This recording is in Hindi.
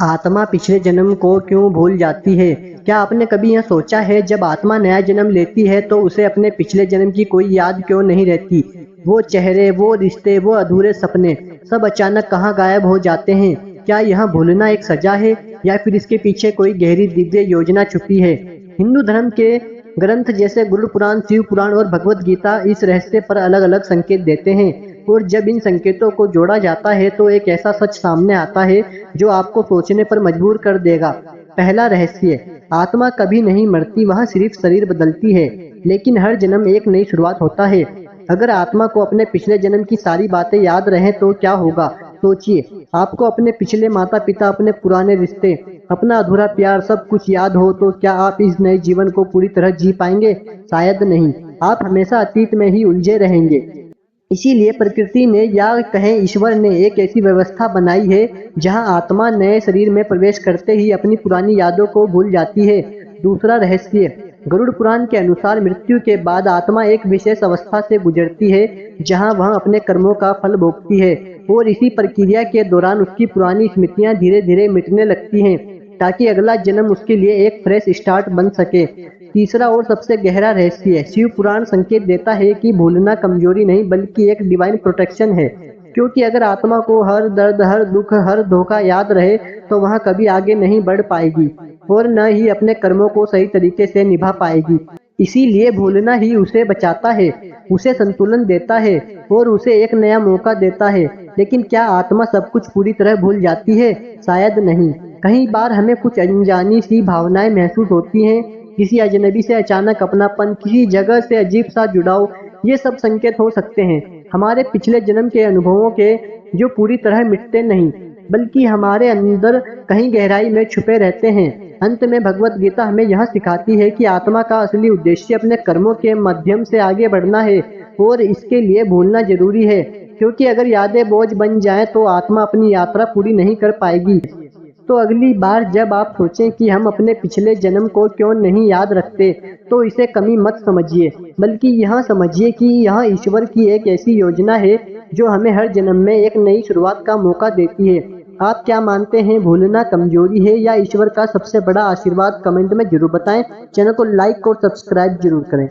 आत्मा पिछले जन्म को क्यों भूल जाती है? क्या आपने कभी यह सोचा है जब आत्मा नया जन्म लेती है तो उसे अपने पिछले जन्म की कोई याद क्यों नहीं रहती? वो चेहरे, वो रिश्ते, वो अधूरे सपने सब अचानक कहाँ गायब हो जाते हैं? क्या यह भूलना एक सजा है या फिर इसके पीछे कोई गहरी दिव्य योजना छुपी है? हिंदू धर्म के ग्रंथ जैसे गुरु पुराण, शिव पुराण और भगवत गीता इस रहस्य पर अलग-अलग संकेत देते हैं और जब इन संकेतों को जोड़ा जाता है तो एक ऐसा सच सामने आता है जो आपको सोचने पर मजबूर कर देगा। पहला रहस्य, आत्मा कभी नहीं मरती, वह सिर्फ शरीर बदलती है, लेकिन हर जन्म एक नई शुरुआत होता है। अगर आत्मा को अपने पिछले जन्म की सारी बातें याद रहें तो क्या होगा? सोचिए, आपको अपने पिछले माता-पिता, अपने पुराने रिश्ते, अपना अधूरा प्यार सब कुछ याद हो तो क्या आप इस नए जीवन को पूरी तरह जी पाएंगे? शायद नहीं। आप हमेशा अतीत में ही उलझे रहेंगे। इसीलिए प्रकृति ने या कहें ईश्वर ने एक ऐसी व्यवस्था बनाई है जहां आत्मा नए शरीर में प्रवेश करते ही अपनी पुरानी यादों को भूल जाती है। दूसरा रहस्य, गरुड़ पुराण के अनुसार मृत्यु के बाद आत्मा एक विशेष अवस्था से गुजरती है जहां वह अपने कर्मों का फल भोगती है और इसी प्रक्रिया के दौरान उसकी पुरानी स्मृतियां धीरे धीरे मिटने लगती हैं ताकि अगला जन्म उसके लिए एक फ्रेश स्टार्ट बन सके। तीसरा और सबसे गहरा रहस्य, शिव पुराण संकेत देता है कि भूलना कमजोरी नहीं बल्कि एक डिवाइन प्रोटेक्शन है, क्योंकि अगर आत्मा को हर दर्द, हर दुख, हर धोखा याद रहे तो वह कभी आगे नहीं बढ़ पाएगी और न ही अपने कर्मों को सही तरीके से निभा पाएगी। इसीलिए भूलना ही उसे बचाता है, उसे संतुलन देता है और उसे एक नया मौका देता है। लेकिन क्या आत्मा सब कुछ पूरी तरह भूल जाती है? शायद नहीं। कई बार हमें कुछ अनजानी सी भावनाएं महसूस होती हैं, किसी अजनबी से अचानक अपनापन, किसी जगह से अजीब सा जुड़ाव, ये सब संकेत हो सकते हैं हमारे पिछले जन्म के अनुभवों के, जो पूरी तरह मिटते नहीं बल्कि हमारे अंदर कहीं गहराई में छुपे रहते हैं। अंत में भगवत गीता हमें यह सिखाती है कि आत्मा का असली उद्देश्य अपने कर्मों के माध्यम से आगे बढ़ना है और इसके लिए भूलना जरूरी है, क्योंकि अगर यादें बोझ बन जाएं तो आत्मा अपनी यात्रा पूरी नहीं कर पाएगी। तो अगली बार जब आप सोचें कि हम अपने पिछले जन्म को क्यों नहीं याद रखते, तो इसे कमी मत समझिए, बल्कि यह समझिए कि यह ईश्वर की एक ऐसी योजना है जो हमें हर जन्म में एक नई शुरुआत का मौका देती है। आप क्या मानते हैं, भूलना कमजोरी है या ईश्वर का सबसे बड़ा आशीर्वाद? कमेंट में जरूर बताएं। चैनल को लाइक और सब्सक्राइब जरूर करें।